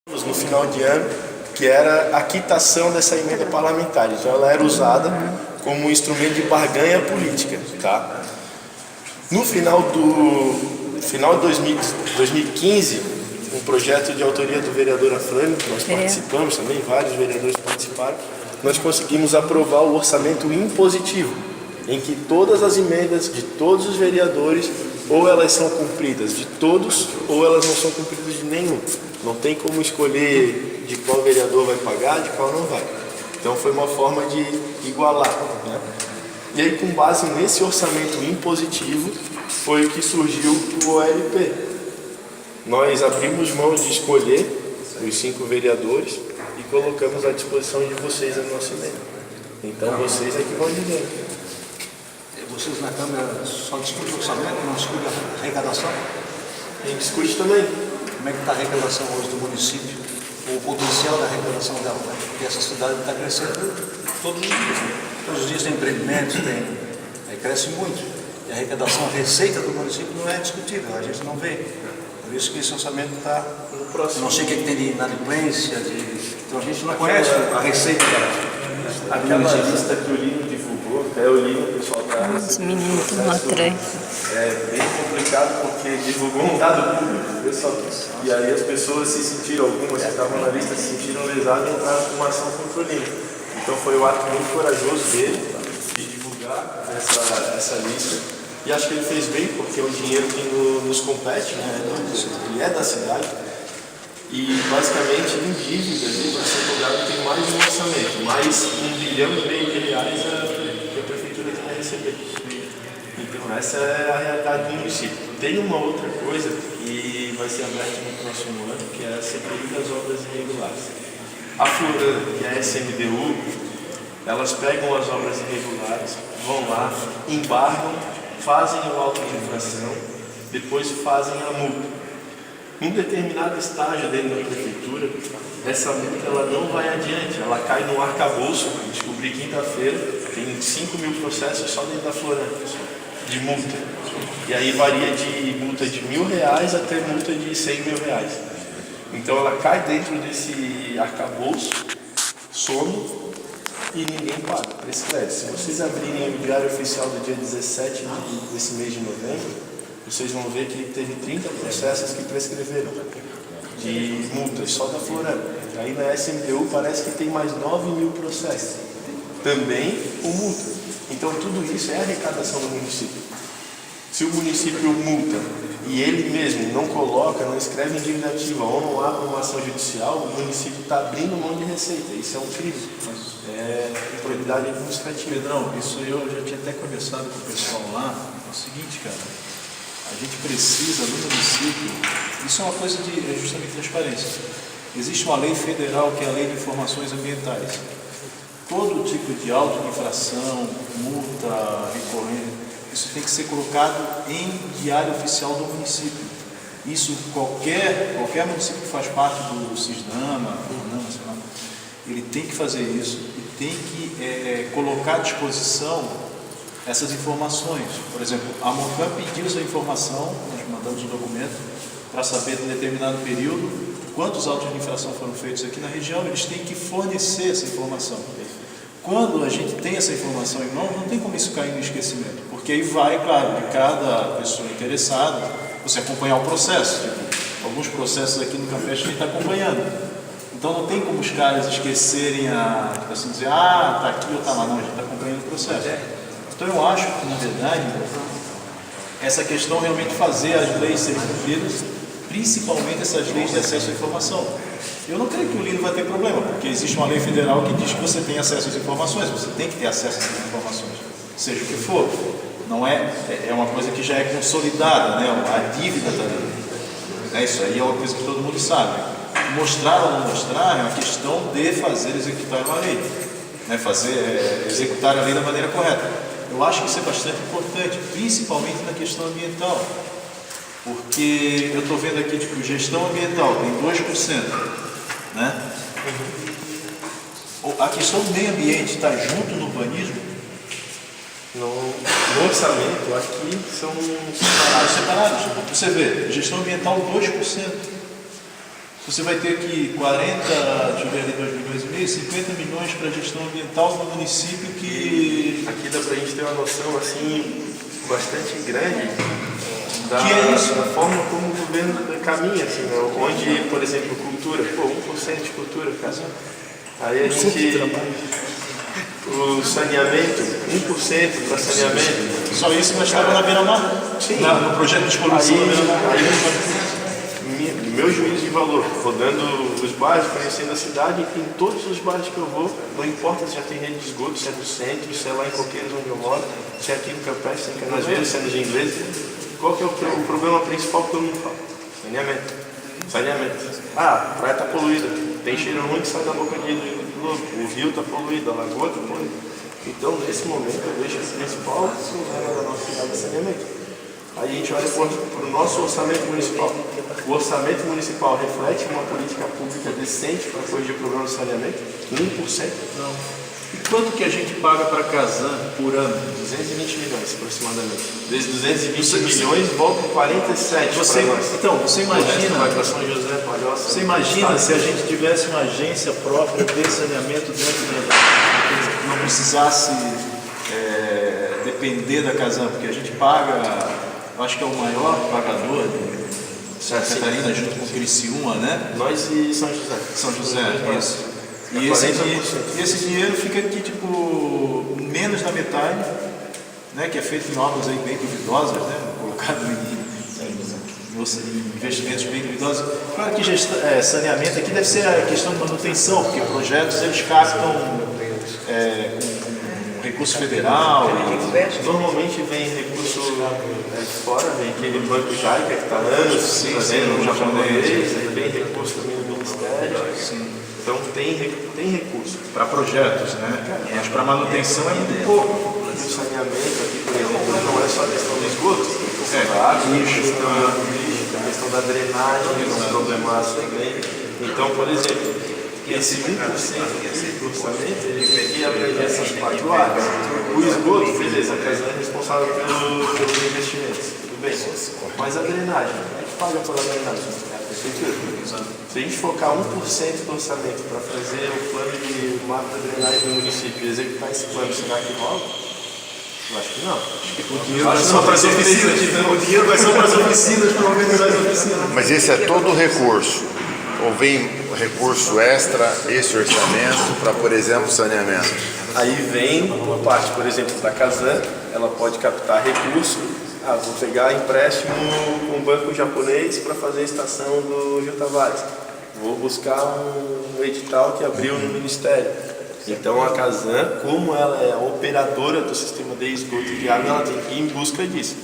no final de ano, que era a quitação dessa emenda parlamentar. Então ela era usada como um instrumento de barganha política, tá? No final de 2015, um projeto de autoria do vereador Afrânio, que nós participamos também, vários vereadores participaram, nós conseguimos aprovar o orçamento impositivo, em que todas as emendas de todos os vereadores, ou elas são cumpridas de todos, ou elas não são cumpridas de nenhum. Não tem como escolher de qual vereador vai pagar, de qual não vai. Então foi uma forma de igualar, né? E aí, com base nesse orçamento impositivo, foi que surgiu o OLP. Nós abrimos mão de escolher os 5 vereadores e colocamos à disposição de vocês a nossa emenda. Então vocês é que vão dizer. Vocês na Câmara só discutem o orçamento, não discutem a arrecadação? A gente discute também. Como é que está a arrecadação hoje do município? O potencial da arrecadação dela, né? Porque essa cidade está crescendo todos os dias. Todos os dias tem empreendimentos, cresce muito. E a arrecadação, a receita do município não é discutida, a gente não vê. Por isso que esse orçamento está no próximo. Não sei o que tem de inadimplência, então a gente não conhece a receita da aquela lista que o Lino divulgou, até o Lino, o pessoal está. Os meninos estão atrás. É bem complicado porque divulgou um dado público, pessoal. E aí as pessoas se sentiram, algumas que estavam na lista, se sentiram lesadas e entraram com uma ação contra o Lino. Então foi um ato muito corajoso dele de divulgar essa lista. E acho que ele fez bem, porque é um dinheiro que nos compete, né? Ele é da cidade. E basicamente em dívidas, ele vai ser cobrado, tem mais um orçamento, mais R$1,5 bilhão que a prefeitura tem que receber. Então essa é a realidade do município. Tem uma outra coisa que vai ser aberta no próximo ano, que é a CPI das obras irregulares. A Floran e a SMDU, elas pegam as obras irregulares, vão lá, embargam, fazem o auto de infração, depois fazem a multa. Num determinado estágio dentro da prefeitura, essa multa ela não vai adiante, ela cai no arcabouço. Eu descobri quinta-feira, tem 5 mil processos só dentro da Floran, de multa. E aí varia de multa de R$1.000 até multa de R$100.000. Então ela cai dentro desse arcabouço, some e ninguém paga, prescreve. Se vocês abrirem o Diário Oficial do dia 17 desse mês de novembro, vocês vão ver que teve 30 processos que prescreveram de multas só da Floran. Aí na SMDU parece que tem mais 9 mil processos, também com multa. Então tudo isso é arrecadação do município. Se o município multa e ele mesmo não coloca, não escreve em dívida ativa ou não abre uma ação judicial, o município está abrindo mão de receita. Isso é um crime. É improbidade administrativa. Pedrão, isso eu já tinha até conversado com o pessoal lá. É o seguinte, cara, a gente precisa no município, isso é uma coisa de justamente transparência. Existe uma lei federal que é a Lei de Informações Ambientais. Todo tipo de auto de infração, multa recorrente, isso tem que ser colocado em diário oficial do município. Isso qualquer município que faz parte do Cisnama, ele tem que fazer isso e tem que colocar à disposição essas informações. Por exemplo, a Monfam pediu essa informação, nós mandamos um documento para saber em determinado período quantos autos de infração foram feitos aqui na região, eles têm que fornecer essa informação. Quando a gente tem essa informação em mão, não tem como isso cair no esquecimento, porque aí vai, claro, de cada pessoa interessada, você acompanhar o processo. Tipo, alguns processos aqui no Campeche a gente está acompanhando. Então não tem como os caras esquecerem tipo assim, dizer, tá aqui ou tá lá, não, a gente está acompanhando o processo. Então eu acho que, na verdade, essa questão realmente fazer as leis serem cumpridas, principalmente essas leis de acesso à informação. Eu não creio que o Lino vai ter problema, porque existe uma lei federal que diz que você tem acesso às informações, você tem que ter acesso a essas informações, seja o que for. Não é uma coisa que já é consolidada, né? A dívida da lei. Isso aí é uma coisa que todo mundo sabe. Mostrar ou não mostrar é uma questão de fazer executar uma lei, né? Executar a lei da maneira correta. Eu acho que isso é bastante importante, principalmente na questão ambiental, porque eu estou vendo aqui, tipo, gestão ambiental tem 2%, né? A questão do meio ambiente está junto no urbanismo? No orçamento, aqui são separados. Você vê, gestão ambiental 2%. você vai ter aqui 40, deixa eu ver ali, 2 milhões e meio, 50 milhões para gestão ambiental no município que... Aqui dá pra gente ter uma noção, assim, bastante grande da, Que é isso? da forma como o governo caminha, assim, né? Onde, por exemplo, cultura, 1% de cultura, cara. Aí a gente... O saneamento, 1% para saneamento. Só isso nós estávamos na beira-mar? Sim. No projeto de poluição da beira-mar. Meu juízo de valor, rodando os bairros, conhecendo a cidade, em todos os bairros que eu vou, não importa se já tem rede de esgoto, se é no centro, se é lá em Coqueiros onde eu moro, se é aqui no Campestre, se é em Canasvieiras, se é no Inglês, qual que é o problema principal que todo mundo fala? Saneamento. Saneamento. Ah, a praia está poluída, tem cheiro ruim que sai da boca de lobo, o rio está poluído, a lagoa está poluída. Então, nesse momento, eu vejo o principal problema da nossa cidade é saneamento. Aí a gente olha para o nosso orçamento municipal. O orçamento municipal reflete uma política pública decente para corrigir o problema do saneamento? 1%? Não. E quanto que a gente paga para Casan por ano? 220 milhões aproximadamente. Desde 220 milhões volta 47 para nós. Então, você imagina... Vai para São José, Palhoça. Você imagina se a gente tivesse uma agência própria de saneamento dentro da... não precisasse depender da Casan, porque a gente paga... Eu acho que é o maior pagador de Santa Catarina, junto com Criciúma, né? Nós e São José. São José, isso. E esse dinheiro fica aqui, tipo, menos da metade, né? Que é feito em obras aí bem duvidosas, né? Colocado em investimentos bem duvidosos. Claro que saneamento aqui deve ser a questão de manutenção, porque projetos eles captam com recurso federal. Normalmente vem recurso de fora, vem aquele banco Jaica que está anos fazendo um japonês, vem recurso também do Ministério. Sim. Então tem recurso. Para projetos, né? Mas para manutenção é muito pouco. O saneamento aqui, por exemplo, não é só a questão do esgoto, tem a questão da água, a questão da drenagem, que é um problemaço também. Então, por exemplo, esse 1% do orçamento, ele tem que abranger essas 4 áreas. O esgoto, beleza, a Casan é responsável pelos investimentos, tudo bem. Mas a drenagem, quem é que paga pela drenagem? A prefeitura. Se a gente focar 1% do orçamento para fazer o plano de mapa da drenagem do município e executar esse plano, será que rola? Eu acho que não. O dinheiro vai só para as oficinas. O dinheiro vai só para as oficinas, para organizar as oficinas. Mas esse é todo o recurso? Ou vem recurso extra, esse orçamento, para, por exemplo, saneamento? Aí vem uma parte, por exemplo, da Casan, ela pode captar recurso. Vou pegar empréstimo com um banco japonês para fazer a estação do Rio Tavares. Vou buscar um edital que abriu no Ministério. Então a Casan, como ela é a operadora do sistema de esgoto e de água, ela tem que ir em busca disso.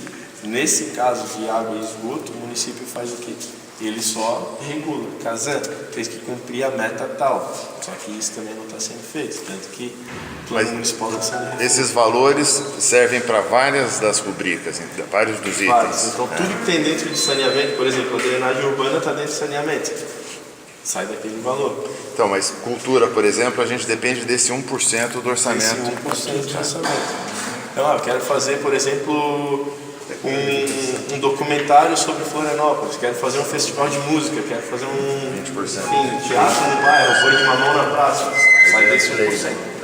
Nesse caso de água e esgoto, o município faz o quê? Ele só regula. Casan fez que cumprir a meta tal. Só que isso também não está sendo feito. Tanto que o plano municipal está sendo reformado. Esses valores servem para várias das rubricas, vários dos itens. Então tudo que tem dentro de saneamento, por exemplo, a drenagem urbana está dentro de saneamento. Sai daquele valor. Então, mas cultura, por exemplo, a gente depende desse 1% do orçamento. Esse 1% do orçamento. Então, eu quero fazer, por exemplo, um documentário sobre Florianópolis, quero fazer um festival de música, quero fazer teatro no bairro, boi de mamão na praça. Sai desse 1%.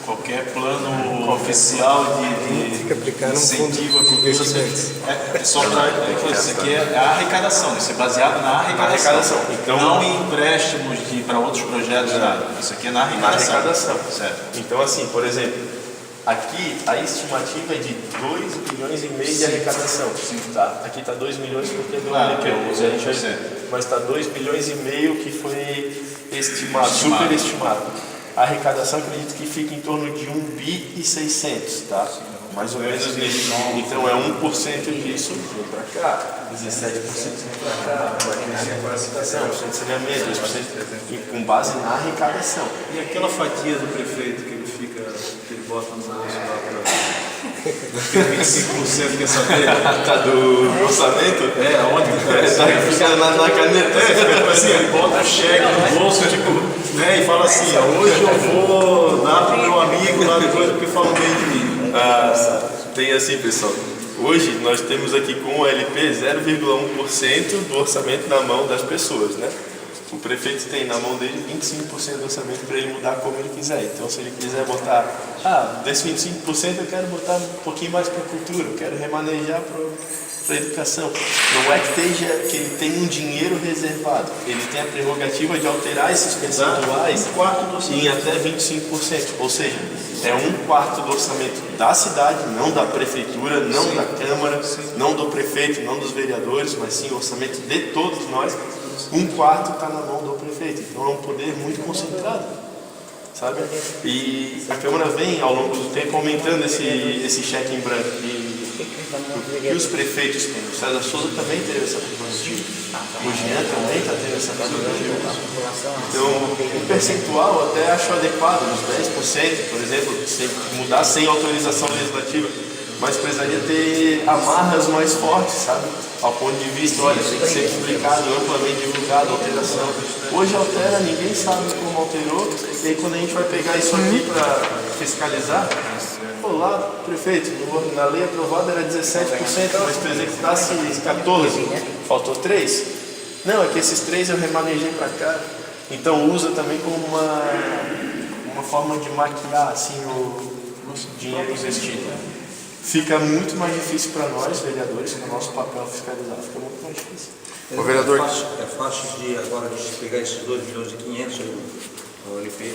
Qualquer plano oficial de incentivo à cultura é só para isso aqui é a arrecadação, isso é baseado na arrecadação. Então, não em empréstimos para outros projetos, nada. Isso aqui é na arrecadação. Certo. Então, assim, por exemplo, aqui a estimativa é de 2,5 milhões de arrecadação. Tá? Aqui está 2 milhões porque é do LP, mas está 2,5 milhões que foi estimado, superestimado. A arrecadação acredito que fica em torno de 1,6 bi, tá? Mais ou menos nisso. Então é 1% disso vem para cá, 17% vem para cá, vai crescer com a licitação, 1% de saneamento, 2% com base na arrecadação. E aquela fatia do prefeito que ele bota no bolso lá para 25% quer saber? Tá do orçamento? Onde está? Fica na caneta. Assim, ele bota o cheque no bolso, e fala assim, hoje eu vou dar pro meu amigo lá depois porque falam bem de mim. Tem assim, pessoal. Hoje nós temos aqui com o LP 0,1% do orçamento na mão das pessoas, né? O prefeito tem na mão dele 25% do orçamento para ele mudar como ele quiser. Então, se ele quiser botar, desse 25% eu quero botar um pouquinho mais para a cultura, eu quero remanejar para a educação. Não é que ele tem um dinheiro reservado, ele tem a prerrogativa de alterar esses percentuais em até 25%. Ou seja, é 1/4 do orçamento da cidade, não da prefeitura, não da Câmara, não do prefeito, não dos vereadores, mas sim o orçamento de todos nós. 1/4 está na mão do prefeito, então é um poder muito concentrado, sabe? E a Câmara vem ao longo do tempo aumentando esse cheque em branco. E os prefeitos têm. O César Souza também teve essa prerrogativa. O Jean também está tendo essa prerrogativa. Então, o percentual até acho adequado, uns 10%, por exemplo, sem mudar sem autorização legislativa. Mas precisaria ter amarras mais fortes, sabe? Ao ponto de vista, olha, tem que ser publicado, amplamente divulgado, alteração. Hoje altera, ninguém sabe como alterou, e aí quando a gente vai pegar isso aqui para fiscalizar, lá, prefeito, na lei aprovada era 17%, mas tu executasse 14%, faltou 3%. Não, é que esses 3% eu remanejei para cá. Então usa também como uma forma de maquiar assim, o dinheiro investido. Fica muito mais difícil para nós, vereadores, com o nosso papel fiscalizar, fica muito mais difícil. O vereador... É fácil de agora de pegar esses 2.500.000 o LP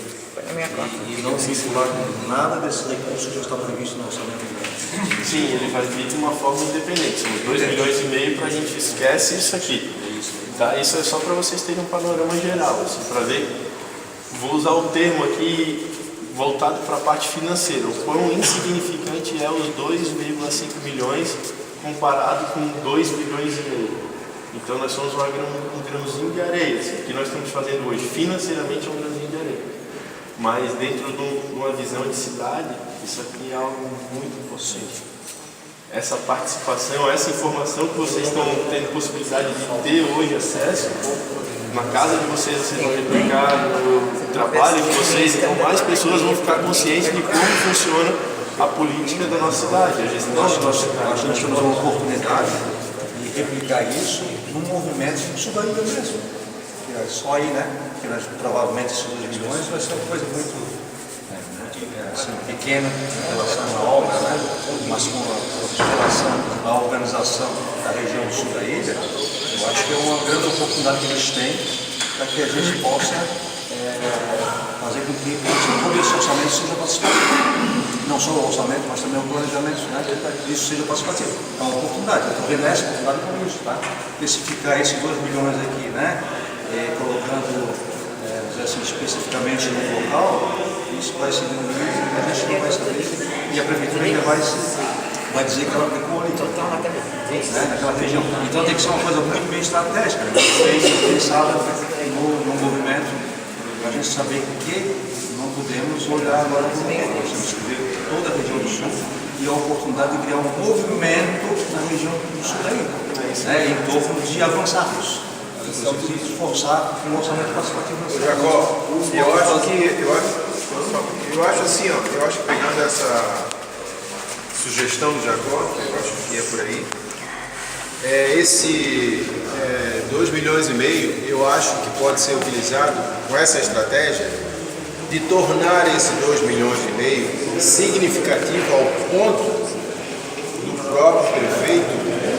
e não vincular nada desse recurso que já está previsto no orçamento. Sim, ele vai vir de uma forma independente. São 2,5 milhões para a gente esquece isso aqui. Tá? Isso é só para vocês terem um panorama geral, assim, para ver. Vou usar o termo aqui voltado para a parte financeira. O quão insignificante é os 2,5 milhões comparado com 2,5 milhões. Então nós somos um grãozinho de areia. Assim, o que nós estamos fazendo hoje financeiramente é um grãozinho de areia. Mas dentro de uma visão de cidade, isso aqui é algo muito importante. Essa participação, essa informação que vocês estão tendo possibilidade de ter hoje acesso, na casa de vocês vão replicar, no trabalho de vocês, então mais pessoas vão ficar conscientes de como funciona a política da nossa cidade, a gestão da nossa cidade. Nós temos uma oportunidade de replicar isso num movimento subaída mesmo. Que é só aí, né? Que nós, provavelmente esses 2 milhões vai ser uma coisa muito assim, pequena em relação à obra, né? Mas com relação à organização da região do sul da ilha, eu acho que é uma grande oportunidade que eles têm para que a gente possa fazer com que todo esse orçamento seja participativo. Não só o orçamento, mas também o planejamento, né? Isso seja participativo. É uma oportunidade, eu estou vendo essa oportunidade com isso, tá? Especificar esses 2 milhões aqui, né? Colocando, assim, especificamente no local, isso vai ser diminuído, a gente não vai saber, e a prefeitura ainda vai dizer que ela aplicou ali, né? Naquela região. Então tem que ser uma coisa muito bem estratégica, bem pensada no movimento, para a gente saber que não podemos olhar agora para o mundo. Nós temos que ver toda a região do sul e a oportunidade de criar um movimento na região do sul da ilha, né, em torno de avançarmos, de esforçar um orçamento participativo na cidade. Jacó, eu acho assim, ó, eu acho que pegando essa sugestão do Jacó, que eu acho que é por aí, esse 2,5 milhões, eu acho que pode ser utilizado com essa estratégia de tornar esse 2,5 milhões significativo ao ponto do próprio prefeito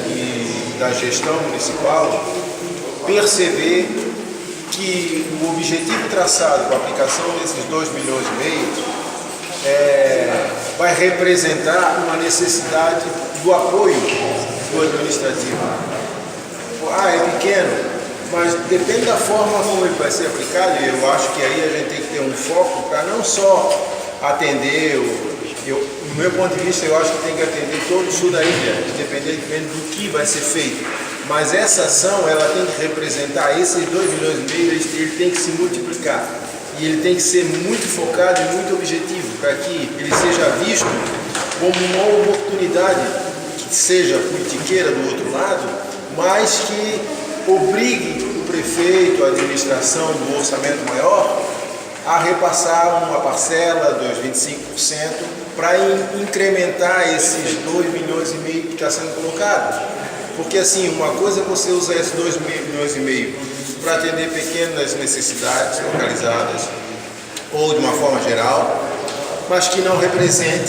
e da gestão municipal perceber que o objetivo traçado com a aplicação desses 2,5 milhões vai representar uma necessidade do apoio do administrativo. É pequeno, mas depende da forma como ele vai ser aplicado, e eu acho que aí a gente tem que ter um foco para não só atender, no meu ponto de vista, eu acho que tem que atender todo o sul da ilha, independentemente do que vai ser feito. Mas essa ação, ela tem que representar esses 2,5 milhões, ele tem que se multiplicar. E ele tem que ser muito focado e muito objetivo, para que ele seja visto como uma oportunidade, que seja politiqueira do outro lado, mas que obrigue o prefeito, a administração do orçamento maior, a repassar uma parcela dos 25% para incrementar esses 2,5 milhões que está sendo colocado. Porque assim, uma coisa é você usar esses 2,5 milhões para atender pequenas necessidades localizadas ou de uma forma geral, mas que não represente